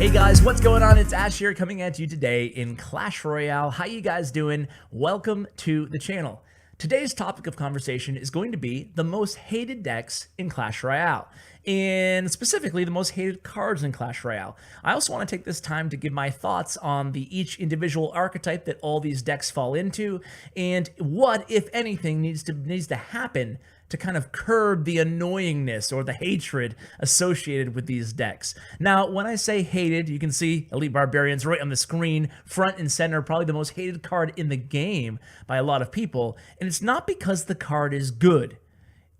Hey guys, what's going on? It's Ash here coming at you today in Clash Royale. How you guys doing? Welcome to the channel. Today's topic of conversation is going to be the most hated decks in Clash Royale, and specifically the most hated cards in Clash Royale. I also want to take this time to give my thoughts on each individual archetype that all these decks fall into, and what, if anything, needs to happen to kind of curb the annoyingness or the hatred associated with these decks. Now, when I say hated, you can see Elite Barbarians right on the screen, front and center, probably the most hated card in the game by a lot of people, and it's not because the card is good.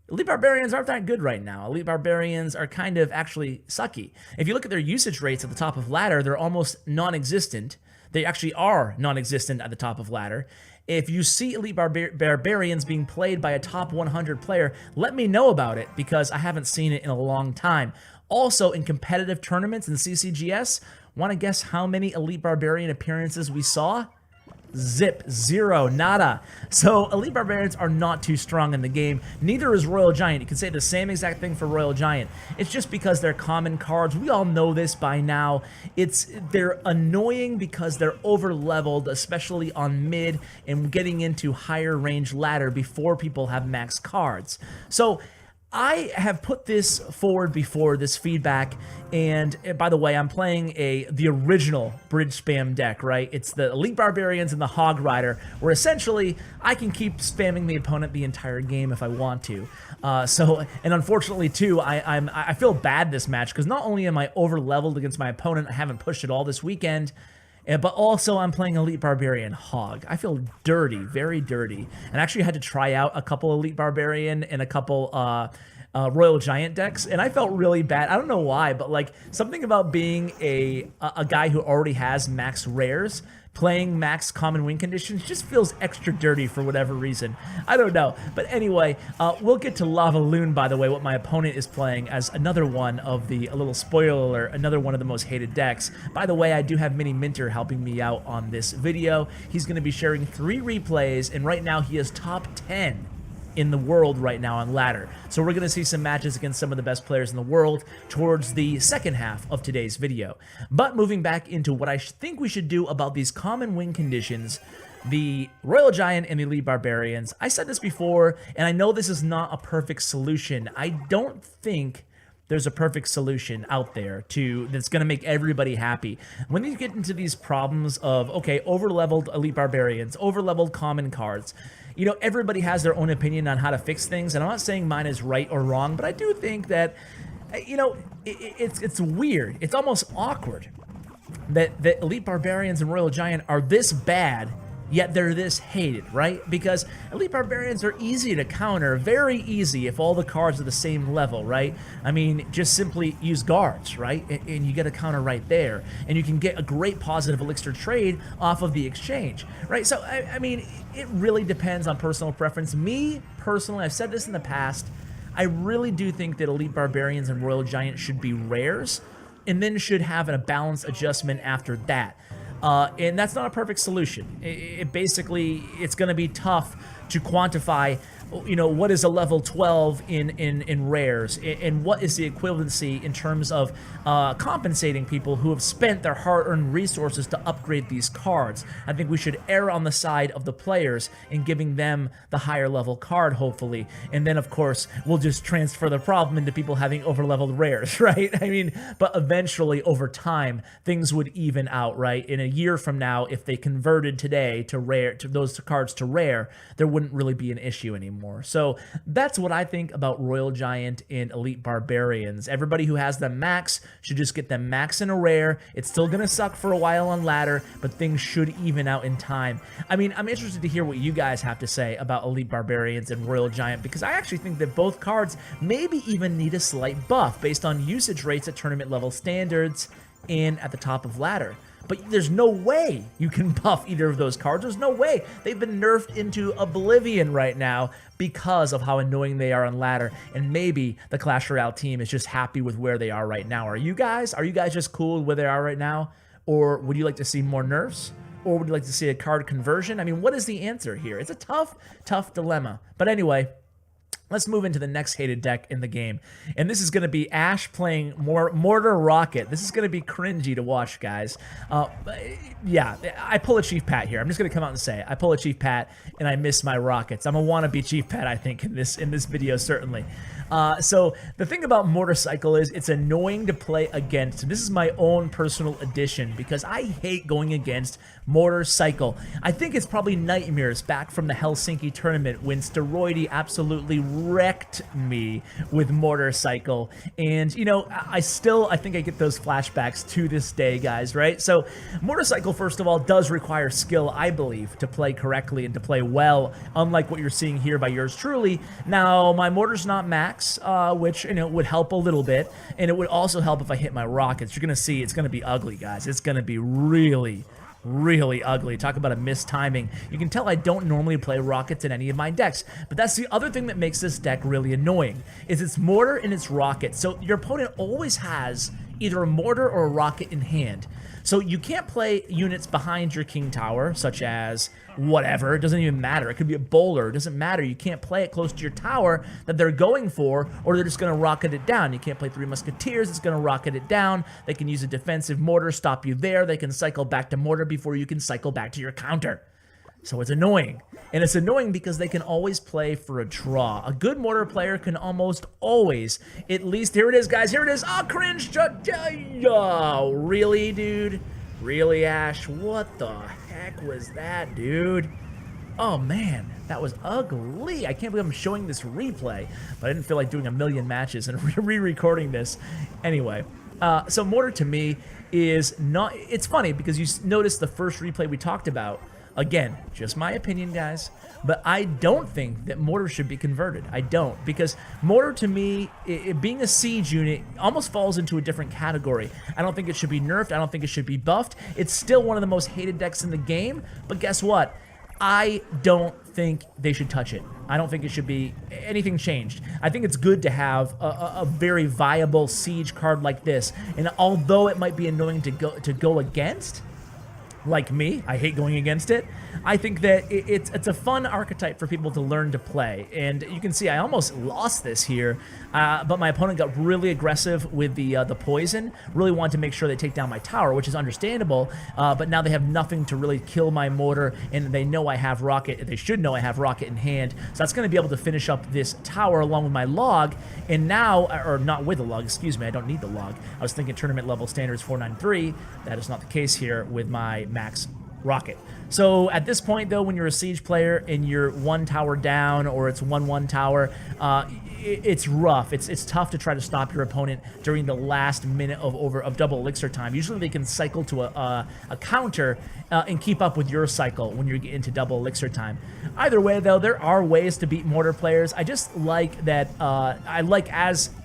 Elite Barbarians aren't that good right now. Elite Barbarians are kind of actually sucky. If you look at their usage rates at the top of ladder, they're almost non-existent. They actually are non-existent at the top of ladder. If you see Elite Barbarians being played by a top 100 player, let me know about it because I haven't seen it in a long time. Also, in competitive tournaments in CCGS, want to guess how many Elite Barbarian appearances we saw? Zip, zero, nada. So Elite Barbarians are not too strong in the game. Neither is Royal Giant. You can say the same exact thing for Royal Giant. It's just because they're common cards. We all know this by now. They're annoying because they're over leveled, especially on mid and getting into higher range ladder before people have max cards. So I have put this forward before, this feedback, and by the way, I'm playing the original bridge spam deck, right? It's the Elite Barbarians and the Hog Rider, where essentially I can keep spamming the opponent the entire game if I want to. And unfortunately too, I feel bad this match because not only am I over leveled against my opponent, I haven't pushed it all this weekend, but also I'm playing Elite Barbarian Hog. I feel dirty, very dirty. And I actually had to try out a couple Elite Barbarian and a couple Royal Giant decks, and I felt really bad. I don't know why, but like something about being a guy who already has max rares, playing max common win conditions just feels extra dirty for whatever reason. I don't know. But anyway, we'll get to Lavaloon, by the way, what my opponent is playing as another one of a little spoiler alert, another one of the most hated decks. By the way, I do have Mini Minter helping me out on this video. He's going to be sharing 3 replays, and right now he is top 10 in the world right now on ladder. So we're going to see some matches against some of the best players in the world towards the second half of today's video. But moving back into what I think we should do about these common win conditions, the Royal Giant and the Elite Barbarians. I said this before, and I know this is not a perfect solution. I don't think there's a perfect solution out there that's going to make everybody happy. When you get into these problems of, okay, over-leveled Elite Barbarians, over-leveled common cards, you know, everybody has their own opinion on how to fix things, and I'm not saying mine is right or wrong, but I do think that, you know, it's weird. It's almost awkward that Elite Barbarians and Royal Giant are this bad, yet they're this hated, right? Because Elite Barbarians are easy to counter, very easy if all the cards are the same level, right? I mean, just simply use guards, right? And you get a counter right there. And you can get a great positive elixir trade off of the exchange, right? So, I mean, it really depends on personal preference. Me, personally, I've said this in the past, I really do think that Elite Barbarians and Royal Giant should be rares, and then should have a balance adjustment after that. And that's not a perfect solution. Basically, it's going to be tough to quantify, you know, what is a level 12 in rares, and what is the equivalency in terms of compensating people who have spent their hard-earned resources to upgrade these cards. I think we should err on the side of the players in giving them the higher level card, hopefully, and then of course we'll just transfer the problem into people having over-leveled rares, right? I mean, but eventually over time things would even out, right? In a year from now, if they converted today to those cards to rare, there wouldn't really be an issue anymore. So that's what I think about Royal Giant and Elite Barbarians. Everybody who has them max should just get them max in a rare. It's still gonna suck for a while on ladder, but things should even out in time. I mean, I'm interested to hear what you guys have to say about Elite Barbarians and Royal Giant, because I actually think that both cards maybe even need a slight buff based on usage rates at tournament level standards and at the top of ladder. But there's no way you can buff either of those cards. There's no way. They've been nerfed into oblivion right now because of how annoying they are on ladder. And maybe the Clash Royale team is just happy with where they are right now. Are you guys just cool with where they are right now? Or would you like to see more nerfs? Or would you like to see a card conversion? I mean, what is the answer here? It's a tough dilemma. But anyway, Let's move into the next hated deck in the game. And this is going to be Ash playing Mortar Rocket. This is going to be cringy to watch, guys. Yeah, I pull a Chief Pat here. I'm just going to come out and say it. I pull a Chief Pat, and I miss my Rockets. I'm a wannabe Chief Pat, I think, in this video, certainly. So the thing about Motorcycle is it's annoying to play against. This is my own personal addition because I hate going against Motorcycle. I think it's probably nightmares back from the Helsinki tournament when Steroidy absolutely wrecked me with Motorcycle. And, you know, I think I get those flashbacks to this day, guys, right? So Motorcycle, first of all, does require skill, I believe, to play correctly and to play well, unlike what you're seeing here by yours truly. Now, my Mortar's not max, which, you know, would help a little bit, and it would also help if I hit my Rockets. You're going to see it's going to be ugly, guys. It's going to be really ugly. Talk about a mistiming. You can tell I don't normally play Rockets in any of my decks, but that's the other thing that makes this deck really annoying, is it's Mortar and it's Rocket. So your opponent always has either a Mortar or a Rocket in hand. So you can't play units behind your King Tower, such as whatever. It doesn't even matter. It could be a bowler. It doesn't matter. You can't play it close to your tower that they're going for, or they're just going to rocket it down. You can't play 3 Musketeers. It's going to rocket it down. They can use a defensive Mortar, stop you there. They can cycle back to Mortar before you can cycle back to your counter. So it's annoying. And it's annoying because they can always play for a draw. A good Mortar player can almost always, at least, here it is, guys, here it is. Oh, cringe. Oh, really, dude? Really, Ash? What the heck was that, dude? Oh, man, that was ugly. I can't believe I'm showing this replay, but I didn't feel like doing a million matches and re-recording this. Anyway, so Mortar to me is not, it's funny because you notice the first replay we talked about. Again, just my opinion, guys, but I don't think that Mortar should be converted. I don't, because Mortar, to me, being a siege unit, almost falls into a different category. I don't think it should be nerfed. I don't think it should be buffed. It's still one of the most hated decks in the game, but guess what? I don't think they should touch it. I don't think it should be anything changed. I think it's good to have a very viable siege card like this, and although it might be annoying to go against, like me, I hate going against it. I think that it's a fun archetype for people to learn to play. And you can see I almost lost this here, but my opponent got really aggressive with the poison, really wanted to make sure they take down my tower, which is understandable, but now they have nothing to really kill my Mortar, and they know I have Rocket. They should know I have Rocket in hand, so that's going to be able to finish up this tower along with my log, and now, or not with the log, excuse me, I don't need the log. I was thinking tournament level standards 493. That is not the case here with my max Rocket. So at this point, though, when you're a siege player and you're 1 tower down, or it's 1-1 tower, it's rough. It's tough to try to stop your opponent during the last minute of double elixir time. Usually they can cycle to a counter and keep up with your cycle when you get into double elixir time. Either way, though, there are ways to beat Mortar players. I just like that.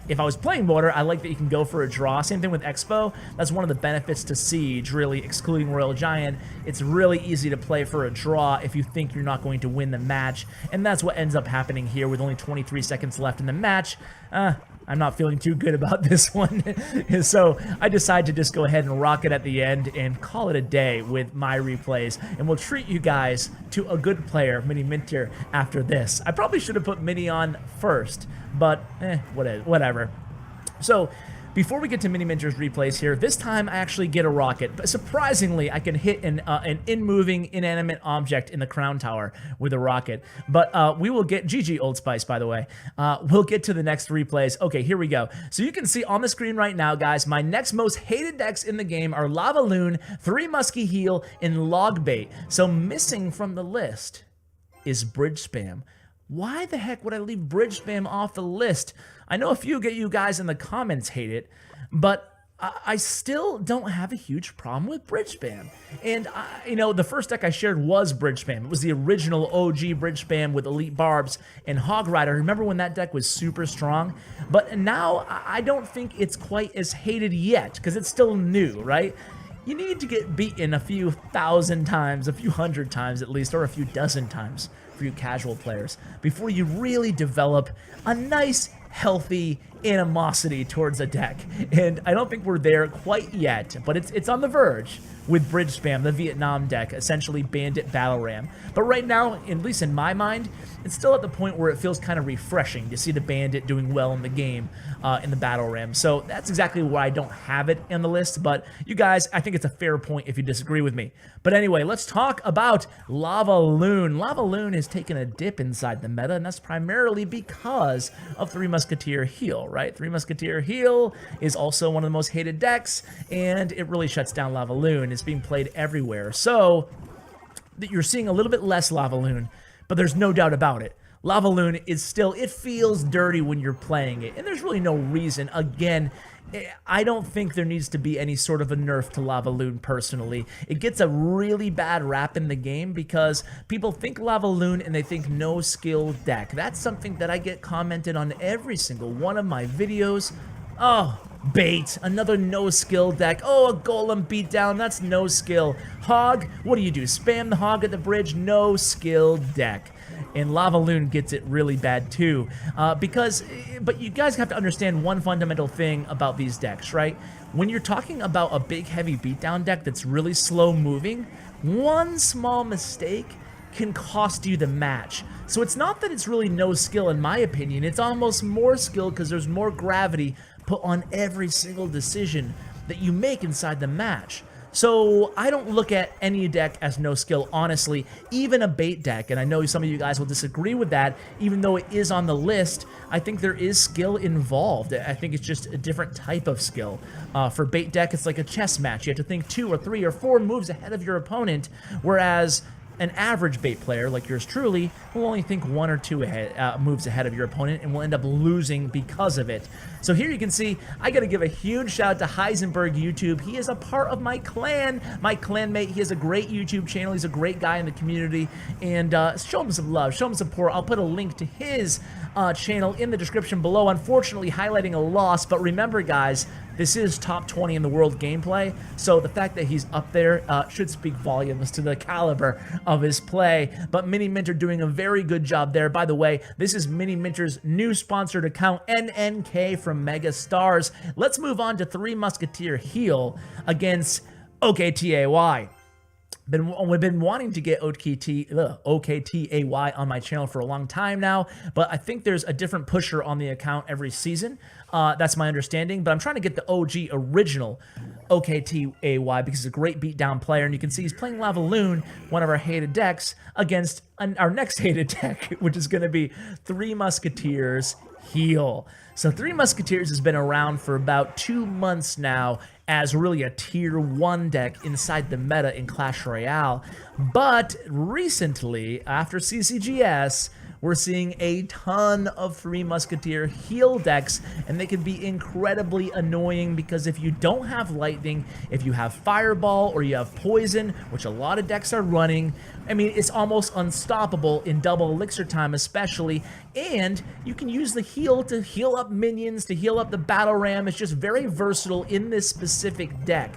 If I was playing Mortar, I like that you can go for a draw. Same thing with Expo. That's one of the benefits to Siege, really, excluding Royal Giant. It's really easy to play for a draw if you think you're not going to win the match, and that's what ends up happening here with only 23 seconds left in the match. I'm not feeling too good about this one, so I decide to just go ahead and rock it at the end and call it a day with my replays, and we'll treat you guys to a good player, Mini Minter, after this. I probably should have put Mini on first, but whatever. So before we get to Mini Minter's replays here, this time I actually get a rocket. But surprisingly, I can hit an in-moving, inanimate object in the crown tower with a rocket. But we will get... GG, Old Spice, by the way. We'll get to the next replays. Okay, here we go. So you can see on the screen right now, guys, my next most hated decks in the game are Lavaloon, 3 Musky Heal, and Logbait. So missing from the list is Bridge Spam. Why the heck would I leave Bridge Spam off the list? I know a few of you guys in the comments hate it, but I still don't have a huge problem with Bridge Spam. And, you know, the first deck I shared was Bridge Spam. It was the original OG Bridge Spam with Elite Barbs and Hog Rider. Remember when that deck was super strong? But now I don't think it's quite as hated yet, because it's still new, right? You need to get beaten a few thousand times, a few hundred times at least, or a few dozen times for you casual players before you really develop a nice, healthy, animosity towards a deck, and I don't think we're there quite yet, but it's on the verge with Bridge Spam, the Vietnam deck, essentially Bandit Battle Ram. But right now, at least in my mind, it's still at the point where it feels kind of refreshing to see the Bandit doing well in the game, in the Battle Ram. So that's exactly why I don't have it on the list, but you guys, I think it's a fair point if you disagree with me. But anyway, let's talk about Lavaloon. Lavaloon has taken a dip inside the meta, and that's primarily because of Three Musketeer Heal, right? Three Musketeer Heal is also one of the most hated decks, and it really shuts down Lavaloon. It's being played everywhere. So you're seeing a little bit less Lavaloon, but there's no doubt about it. Lavaloon is still, it feels dirty when you're playing it, and there's really no reason. Again, I don't think there needs to be any sort of a nerf to Lavaloon personally. It gets a really bad rap in the game because people think Lavaloon and they think no skill deck. That's something that I get commented on every single one of my videos. Oh, bait, another no skill deck. Oh, a golem beatdown, that's no skill. Hog, what do you do? Spam the hog at the bridge? No skill deck. And Lavaloon gets it really bad too, but you guys have to understand one fundamental thing about these decks, right? When you're talking about a big heavy beatdown deck that's really slow moving, one small mistake can cost you the match. So it's not that it's really no skill in my opinion, it's almost more skill because there's more gravity put on every single decision that you make inside the match. So I don't look at any deck as no skill, honestly, even a bait deck, and I know some of you guys will disagree with that, even though it is on the list. I think there is skill involved. I think it's just a different type of skill. For bait deck, it's like a chess match. You have to think 2 or 3 or 4 moves ahead of your opponent, whereas an average bait player like yours truly will only think 1 or 2 moves ahead of your opponent and will end up losing because of it. So here you can see, I gotta give a huge shout out to Heisenberg YouTube. He is a part of my clan, my clanmate. He has a great YouTube channel. He's a great guy in the community, and show him some love, show him support. I'll put a link to his channel in the description below. Unfortunately, highlighting a loss, but remember guys, this is top 20 in the world gameplay, so the fact that he's up there should speak volumes to the caliber of his play. But Mini Minter doing a very good job there. By the way, this is Mini Minter's new sponsored account, NNK from Mega Stars. Let's move on to Three Musketeer Heal against OKTAY. We've been wanting to get OKTAY on my channel for a long time now, but I think there's a different pusher on the account every season. That's my understanding, but I'm trying to get the OG original OKTAY because he's a great beatdown player, and you can see he's playing Lavaloon, one of our hated decks, against our next hated deck, which is going to be Three Musketeers Heal. So Three Musketeers has been around for about 2 months now as really a tier 1 deck inside the meta in Clash Royale. But recently, after CCGS, we're seeing a ton of Three Musketeer Heal decks, and they can be incredibly annoying because if you don't have lightning, if you have fireball or you have poison, which a lot of decks are running, I mean, it's almost unstoppable in double elixir time especially, and you can use the heal to heal up minions, to heal up the battle ram. It's just very versatile in this specific deck.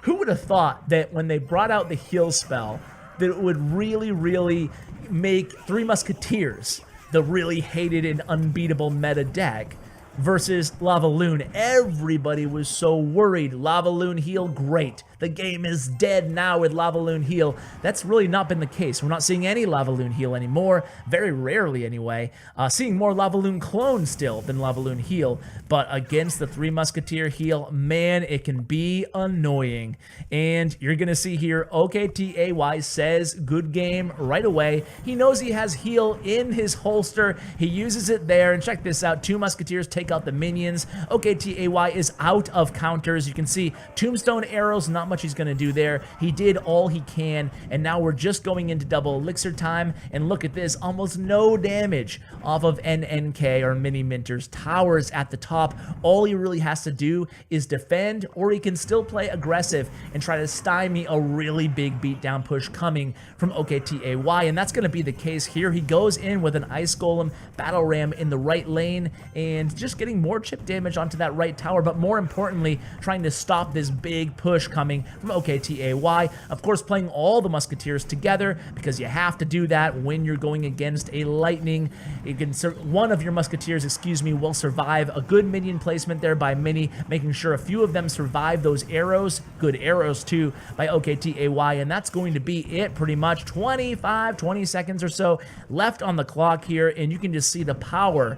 Who would have thought that when they brought out the heal spell, that it would really make Three Musketeers the really hated and unbeatable meta deck versus Lavaloon? Everybody was so worried. Lavaloon Heal, great. The game is dead now with Lavaloon Heal. That's really not been the case. We're not seeing any Lavaloon Heal anymore, very rarely anyway. Seeing more Lavaloon Clone still than Lavaloon Heal, but against the Three Musketeer Heal, man, it can be annoying. And you're gonna see here, OKTAY says good game right away. He knows he has heal in his holster. He uses it there, and check this out. 2 Musketeers take out the minions. OKTAY is out of counters. You can see Tombstone Arrows, not much he's going to do there. He did all he can, and now we're just going into double elixir time, and look at this, almost no damage off of NNK or Mini Minter's towers at the top. All he really has to do is defend, or he can still play aggressive and try to stymie a really big beatdown push coming from OKTAY, and that's going to be the case here. He goes in with an Ice Golem Battle Ram in the right lane and just getting more chip damage onto that right tower, but more importantly, trying to stop this big push coming from OKTAY. Of course, playing all the Musketeers together, because you have to do that when you're going against a lightning. You can one of your Musketeers, excuse me, will survive. A good minion placement there by Mini, making sure a few of them survive those arrows. Good arrows too by OKTAY, and that's going to be it pretty much. 20 seconds or so left on the clock here, and you can just see the power,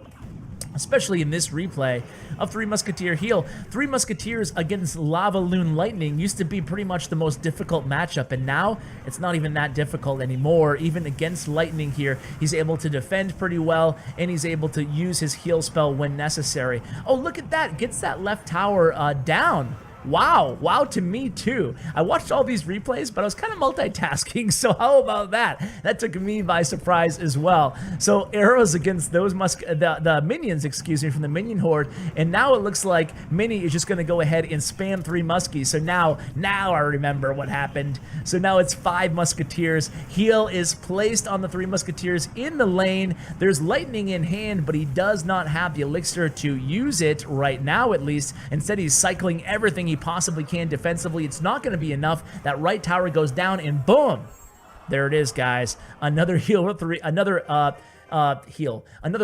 especially in this replay, of Three Musketeer heal. Three Musketeers against Lavaloon Lightning used to be pretty much the most difficult matchup, and now it's not even that difficult anymore. Even against Lightning here, he's able to defend pretty well, and he's able to use his heal spell when necessary. Oh, look at that. Gets that left tower down. Wow to me too. I watched all these replays, but I was kind of multitasking, so how about that? That took me by surprise as well. So arrows against those the minions, excuse me, from the minion horde, and now it looks like Mini is just going to go ahead and spam 3 muskies. So now I remember what happened. So now it's 5 musketeers. Heal is placed on the 3 musketeers in the lane. There's lightning in hand, but he does not have the elixir to use it right now, at least. Instead, he's cycling everything he possibly can defensively. It's not going to be enough. That right tower goes down, and boom, there it is, guys. Another heal with another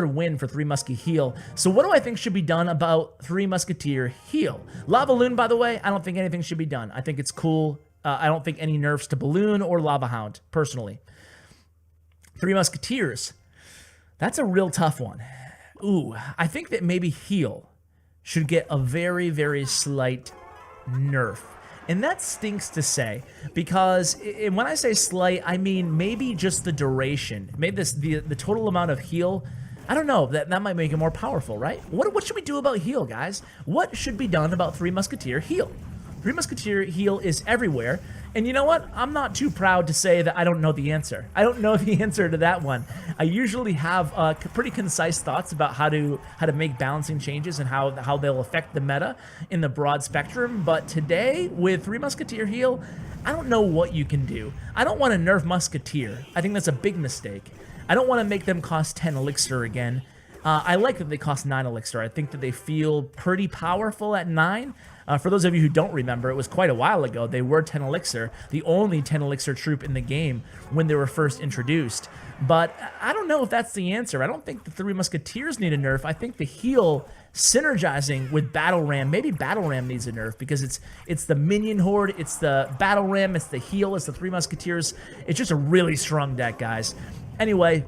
win for 3 Muskie heal. So what do I think should be done about 3 Musketeer heal? Lavaloon, by the way, I don't think anything should be done. I think it's cool. I don't think any nerfs to Balloon or Lava Hound, personally. 3 Musketeers, that's a real tough one. Ooh, I think that maybe heal should get a very, very slight nerf. And that stinks to say, because when I say slight, I mean maybe just the duration. Maybe the total amount of heal. I don't know, that might make it more powerful, right? What should we do about heal, guys? What should be done about 3 Musketeer heal? 3 Musketeer heal is everywhere, and you know what? I'm not too proud to say that I don't know the answer. I don't know the answer to that one. I usually have pretty concise thoughts about how to make balancing changes and how they'll affect the meta in the broad spectrum, but today, with 3 Musketeer heal, I don't know what you can do. I don't want to nerf Musketeer. I think that's a big mistake. I don't want to make them cost 10 elixir again. I like that they cost 9 elixir. I think that they feel pretty powerful at 9. For those of you who don't remember, it was quite a while ago. They were 10 elixir, the only 10 elixir troop in the game when they were first introduced. But I don't know if that's the answer. I don't think the 3 Musketeers need a nerf. I think the heal synergizing with Battle Ram, maybe Battle Ram needs a nerf, because it's the minion horde, it's the Battle Ram, it's the heal, it's the 3 Musketeers. It's just a really strong deck, guys. Anyway,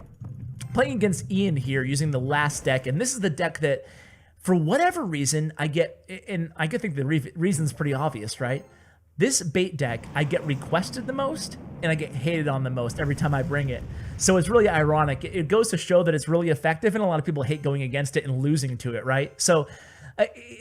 playing against Ian here using the last deck, and this is the deck that, for whatever reason, I think the reason's pretty obvious, right? This bait deck, I get requested the most, and I get hated on the most every time I bring it. So it's really ironic. It goes to show that it's really effective, and a lot of people hate going against it and losing to it, right? So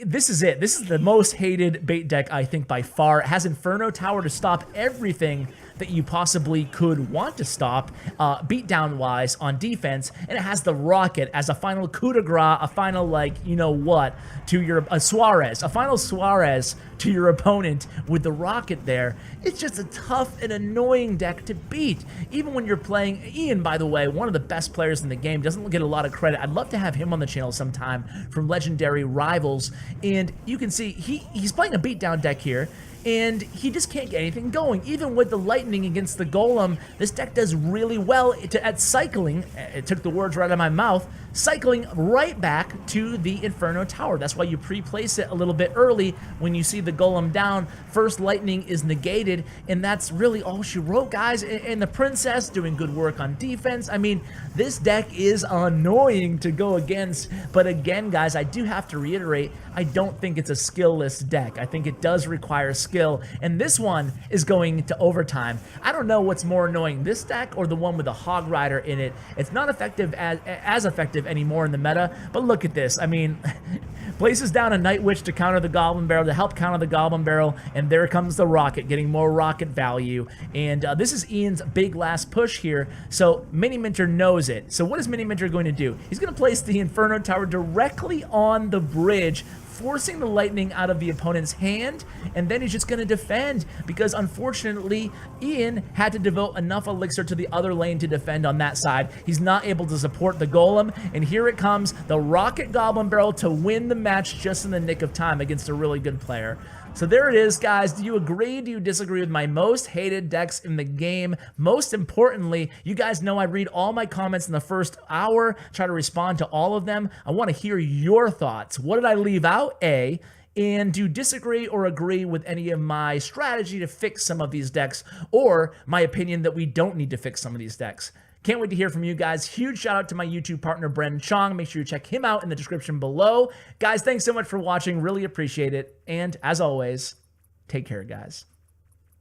this is it. This is the most hated bait deck, I think, by far. It has Inferno Tower to stop everything that you possibly could want to stop beatdown-wise on defense, and it has the Rocket as a final coup de grace, a final, like, you know what, to your Suarez, a final Suarez to your opponent with the Rocket there. It's just a tough and annoying deck to beat, even when you're playing Ian, by the way, one of the best players in the game, doesn't get a lot of credit. I'd love to have him on the channel sometime from Legendary Rivals, and you can see he's playing a beatdown deck here, and he just can't get anything going. Even with the lightning against the golem, this deck does really well at cycling. It took the words right out of my mouth. Cycling right back to the Inferno Tower. That's why you pre-place it a little bit early when you see the golem down. First lightning is negated, and that's really all she wrote, guys. And the princess doing good work on defense. I mean, this deck is annoying to go against, but again, guys, I do have to reiterate, I don't think it's a skill-less deck. I think it does require skill, and this one is going to overtime. I don't know what's more annoying, this deck or the one with the Hog Rider in it. It's not effective as effective anymore in the meta, but look at this. I mean, places down a Night Witch to counter the Goblin Barrel, to help counter the Goblin Barrel, and there comes the Rocket, getting more Rocket value. And this is Ian's big last push here, so Mini Minter knows it. So what is Mini Minter going to do? He's going to place the Inferno Tower directly on the bridge forcing the lightning out of the opponent's hand, and then he's just going to defend because unfortunately Ian had to devote enough elixir to the other lane to defend on that side. He's not able to support the golem, and here it comes, the rocket goblin barrel to win the match just in the nick of time against a really good player. So there it is, guys. Do you agree? Do you disagree with my most hated decks in the game? Most importantly, you guys know I read all my comments in the first hour, try to respond to all of them. I want to hear your thoughts. What did I leave out? A. And do you disagree or agree with any of my strategy to fix some of these decks, or my opinion that we don't need to fix some of these decks? Can't wait to hear from you guys. Huge shout out to my YouTube partner, Bren Chong. Make sure you check him out in the description below. Guys, thanks so much for watching. Really appreciate it. And as always, take care, guys.